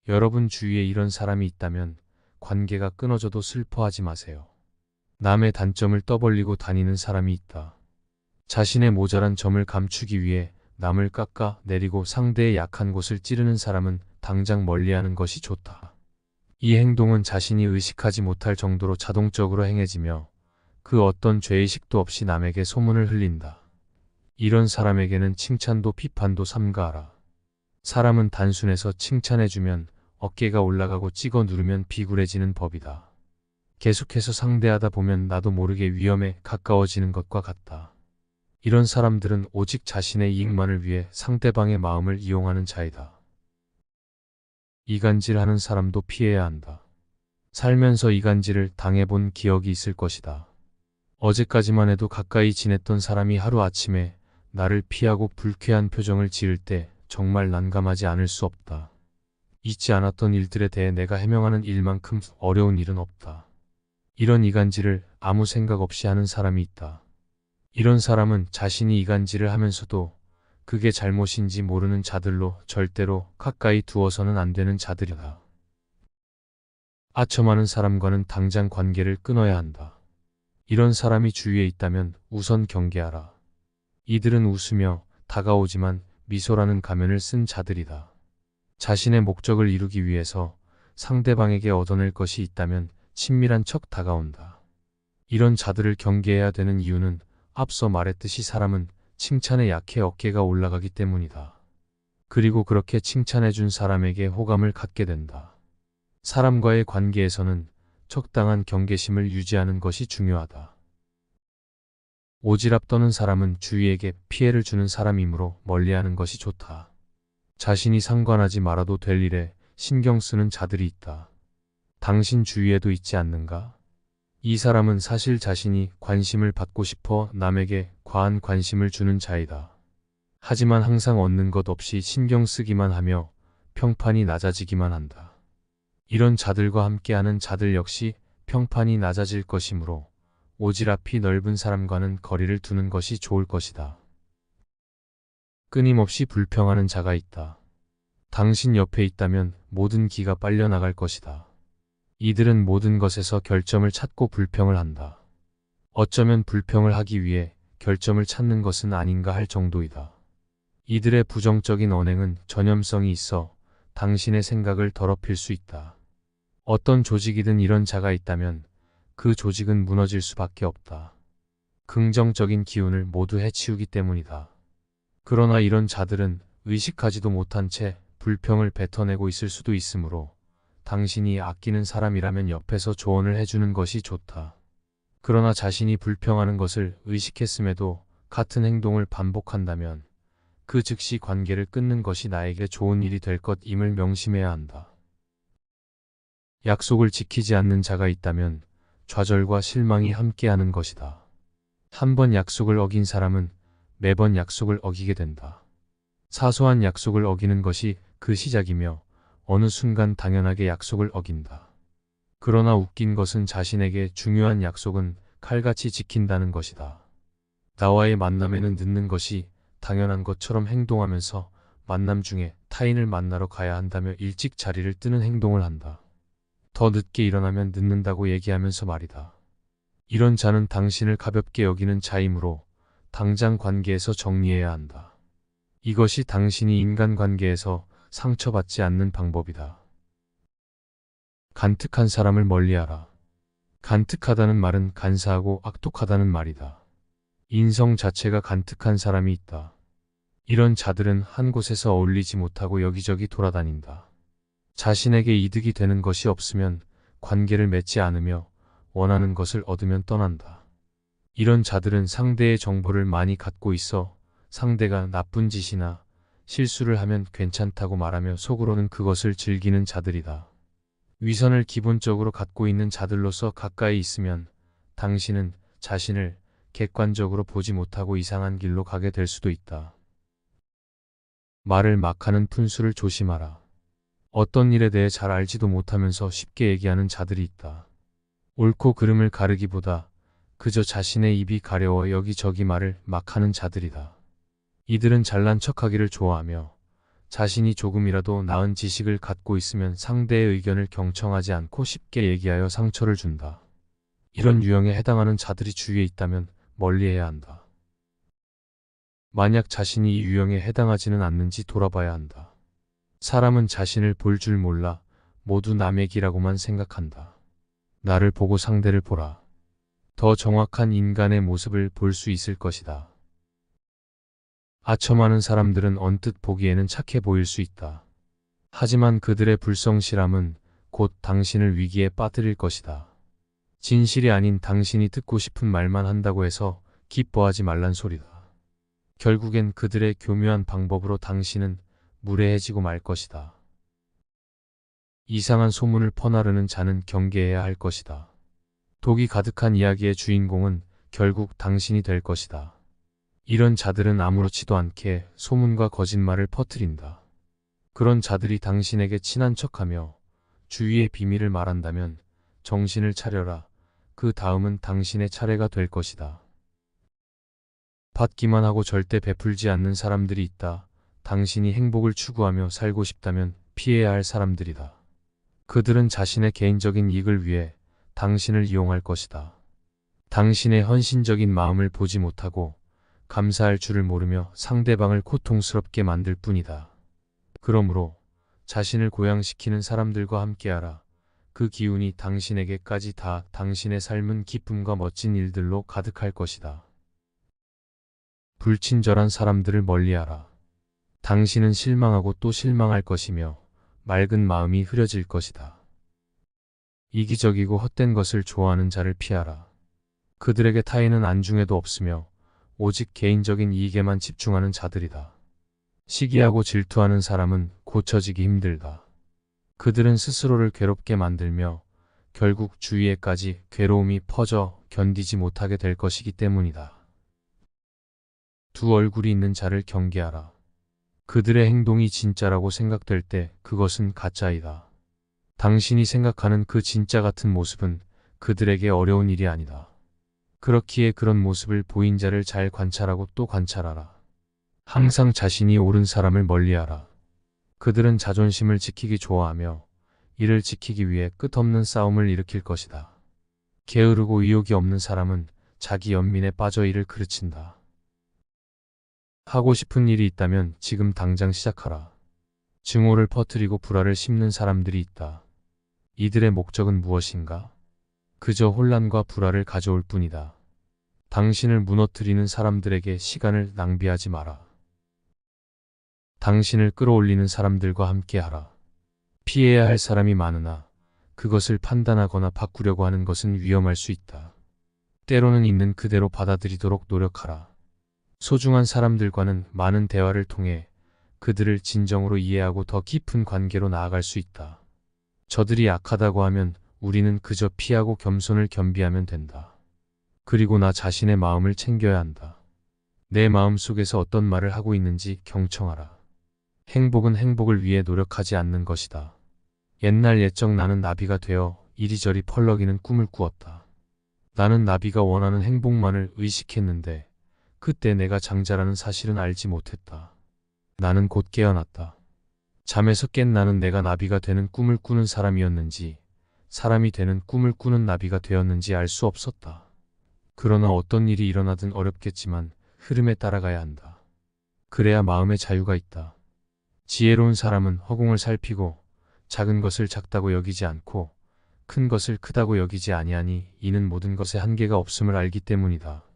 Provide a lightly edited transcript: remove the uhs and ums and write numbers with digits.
여러분 주위에 이런 사람이 있다면 관계가 끊어져도 슬퍼하지 마세요. 남의 단점을 떠벌리고 다니는 사람이 있다. 자신의 모자란 점을 감추기 위해 남을 깎아 내리고 상대의 약한 곳을 찌르는 사람은 당장 멀리하는 것이 좋다. 이 행동은 자신이 의식하지 못할 정도로 자동적으로 행해지며 그 어떤 죄의식도 없이 남에게 소문을 흘린다. 이런 사람에게는 칭찬도 비판도 삼가하라. 사람은 단순해서 칭찬해주면 어깨가 올라가고 찍어 누르면 비굴해지는 법이다. 계속해서 상대하다 보면 나도 모르게 위험에 가까워지는 것과 같다. 이런 사람들은 오직 자신의 이익만을 위해 상대방의 마음을 이용하는 자이다. 이간질하는 사람도 피해야 한다. 살면서 이간질을 당해본 기억이 있을 것이다. 어제까지만 해도 가까이 지냈던 사람이 하루아침에 나를 피하고 불쾌한 표정을 지을 때 정말 난감하지 않을 수 없다. 잊지 않았던 일들에 대해 내가 해명하는 일만큼 어려운 일은 없다. 이런 이간질을 아무 생각 없이 하는 사람이 있다. 이런 사람은 자신이 이간질을 하면서도 그게 잘못인지 모르는 자들로 절대로 가까이 두어서는 안 되는 자들이다. 아첨하는 사람과는 당장 관계를 끊어야 한다. 이런 사람이 주위에 있다면 우선 경계하라. 이들은 웃으며 다가오지만 미소라는 가면을 쓴 자들이다. 자신의 목적을 이루기 위해서 상대방에게 얻어낼 것이 있다면 친밀한 척 다가온다. 이런 자들을 경계해야 되는 이유는 앞서 말했듯이 사람은 칭찬에 약해 어깨가 올라가기 때문이다. 그리고 그렇게 칭찬해준 사람에게 호감을 갖게 된다. 사람과의 관계에서는 적당한 경계심을 유지하는 것이 중요하다. 오지랖 떠는 사람은 주위에게 피해를 주는 사람이므로 멀리하는 것이 좋다. 자신이 상관하지 말아도 될 일에 신경 쓰는 자들이 있다. 당신 주위에도 있지 않는가? 이 사람은 사실 자신이 관심을 받고 싶어 남에게 과한 관심을 주는 자이다. 하지만 항상 얻는 것 없이 신경 쓰기만 하며 평판이 낮아지기만 한다. 이런 자들과 함께하는 자들 역시 평판이 낮아질 것이므로 오지랖이 넓은 사람과는 거리를 두는 것이 좋을 것이다. 끊임없이 불평하는 자가 있다. 당신 옆에 있다면 모든 기가 빨려나갈 것이다. 이들은 모든 것에서 결점을 찾고 불평을 한다. 어쩌면 불평을 하기 위해 결점을 찾는 것은 아닌가 할 정도이다. 이들의 부정적인 언행은 전염성이 있어 당신의 생각을 더럽힐 수 있다. 어떤 조직이든 이런 자가 있다면 그 조직은 무너질 수밖에 없다. 긍정적인 기운을 모두 해치우기 때문이다. 그러나 이런 자들은 의식하지도 못한 채 불평을 뱉어내고 있을 수도 있으므로 당신이 아끼는 사람이라면 옆에서 조언을 해주는 것이 좋다. 그러나 자신이 불평하는 것을 의식했음에도 같은 행동을 반복한다면 그 즉시 관계를 끊는 것이 나에게 좋은 일이 될 것임을 명심해야 한다. 약속을 지키지 않는 자가 있다면 좌절과 실망이 함께하는 것이다. 한 번 약속을 어긴 사람은 매번 약속을 어기게 된다. 사소한 약속을 어기는 것이 그 시작이며 어느 순간 당연하게 약속을 어긴다. 그러나 웃긴 것은 자신에게 중요한 약속은 칼같이 지킨다는 것이다. 나와의 만남에는 늦는 것이 당연한 것처럼 행동하면서 만남 중에 타인을 만나러 가야 한다며 일찍 자리를 뜨는 행동을 한다. 더 늦게 일어나면 늦는다고 얘기하면서 말이다. 이런 자는 당신을 가볍게 여기는 자이므로 당장 관계에서 정리해야 한다. 이것이 당신이 인간관계에서 상처받지 않는 방법이다. 간특한 사람을 멀리하라. 간특하다는 말은 간사하고 악독하다는 말이다. 인성 자체가 간특한 사람이 있다. 이런 자들은 한 곳에서 어울리지 못하고 여기저기 돌아다닌다. 자신에게 이득이 되는 것이 없으면 관계를 맺지 않으며 원하는 것을 얻으면 떠난다. 이런 자들은 상대의 정보를 많이 갖고 있어 상대가 나쁜 짓이나 실수를 하면 괜찮다고 말하며 속으로는 그것을 즐기는 자들이다. 위선을 기본적으로 갖고 있는 자들로서 가까이 있으면 당신은 자신을 객관적으로 보지 못하고 이상한 길로 가게 될 수도 있다. 말을 막 하는 푼수를 조심하라. 어떤 일에 대해 잘 알지도 못하면서 쉽게 얘기하는 자들이 있다. 옳고 그름을 가르기보다 그저 자신의 입이 가려워 여기저기 말을 막 하는 자들이다. 이들은 잘난 척하기를 좋아하며 자신이 조금이라도 나은 지식을 갖고 있으면 상대의 의견을 경청하지 않고 쉽게 얘기하여 상처를 준다. 이런 유형에 해당하는 자들이 주위에 있다면 멀리해야 한다. 만약 자신이 이 유형에 해당하지는 않는지 돌아봐야 한다. 사람은 자신을 볼 줄 몰라 모두 남의 기라고만 생각한다. 나를 보고 상대를 보라. 더 정확한 인간의 모습을 볼 수 있을 것이다. 아첨하는 사람들은 언뜻 보기에는 착해 보일 수 있다. 하지만 그들의 불성실함은 곧 당신을 위기에 빠뜨릴 것이다. 진실이 아닌 당신이 듣고 싶은 말만 한다고 해서 기뻐하지 말란 소리다. 결국엔 그들의 교묘한 방법으로 당신은 무례해지고 말 것이다. 이상한 소문을 퍼나르는 자는 경계해야 할 것이다. 독이 가득한 이야기의 주인공은 결국 당신이 될 것이다. 이런 자들은 아무렇지도 않게 소문과 거짓말을 퍼뜨린다. 그런 자들이 당신에게 친한 척하며 주위의 비밀을 말한다면 정신을 차려라. 그 다음은 당신의 차례가 될 것이다. 받기만 하고 절대 베풀지 않는 사람들이 있다. 당신이 행복을 추구하며 살고 싶다면 피해야 할 사람들이다. 그들은 자신의 개인적인 이익을 위해 당신을 이용할 것이다. 당신의 헌신적인 마음을 보지 못하고 감사할 줄을 모르며 상대방을 고통스럽게 만들 뿐이다. 그러므로 자신을 고양시키는 사람들과 함께하라. 그 기운이 당신에게까지 다 당신의 삶은 기쁨과 멋진 일들로 가득할 것이다. 불친절한 사람들을 멀리하라. 당신은 실망하고 또 실망할 것이며 맑은 마음이 흐려질 것이다. 이기적이고 헛된 것을 좋아하는 자를 피하라. 그들에게 타인은 안중에도 없으며 오직 개인적인 이익에만 집중하는 자들이다. 시기하고 질투하는 사람은 고쳐지기 힘들다. 그들은 스스로를 괴롭게 만들며 결국 주위에까지 괴로움이 퍼져 견디지 못하게 될 것이기 때문이다. 두 얼굴이 있는 자를 경계하라. 그들의 행동이 진짜라고 생각될 때 그것은 가짜이다. 당신이 생각하는 그 진짜 같은 모습은 그들에게 어려운 일이 아니다. 그렇기에 그런 모습을 보인 자를 잘 관찰하고 또 관찰하라. 항상 자신이 옳은 사람을 멀리하라. 그들은 자존심을 지키기 좋아하며 이를 지키기 위해 끝없는 싸움을 일으킬 것이다. 게으르고 의욕이 없는 사람은 자기 연민에 빠져 일을 그르친다. 하고 싶은 일이 있다면 지금 당장 시작하라. 증오를 퍼뜨리고 불화를 심는 사람들이 있다. 이들의 목적은 무엇인가? 그저 혼란과 불화를 가져올 뿐이다. 당신을 무너뜨리는 사람들에게 시간을 낭비하지 마라. 당신을 끌어올리는 사람들과 함께하라. 피해야 할 사람이 많으나 그것을 판단하거나 바꾸려고 하는 것은 위험할 수 있다. 때로는 있는 그대로 받아들이도록 노력하라. 소중한 사람들과는 많은 대화를 통해 그들을 진정으로 이해하고 더 깊은 관계로 나아갈 수 있다. 저들이 약하다고 하면 우리는 그저 피하고 겸손을 겸비하면 된다. 그리고 나 자신의 마음을 챙겨야 한다. 내 마음 속에서 어떤 말을 하고 있는지 경청하라. 행복은 행복을 위해 노력하지 않는 것이다. 옛날 옛적 나는 나비가 되어 이리저리 펄럭이는 꿈을 꾸었다. 나는 나비가 원하는 행복만을 의식했는데 그때 내가 장자라는 사실은 알지 못했다. 나는 곧 깨어났다. 잠에서 깬 나는 내가 나비가 되는 꿈을 꾸는 사람이었는지 사람이 되는 꿈을 꾸는 나비가 되었는지 알 수 없었다. 그러나 어떤 일이 일어나든 어렵겠지만 흐름에 따라가야 한다. 그래야 마음의 자유가 있다. 지혜로운 사람은 허공을 살피고 작은 것을 작다고 여기지 않고 큰 것을 크다고 여기지 아니하니 이는 모든 것에 한계가 없음을 알기 때문이다.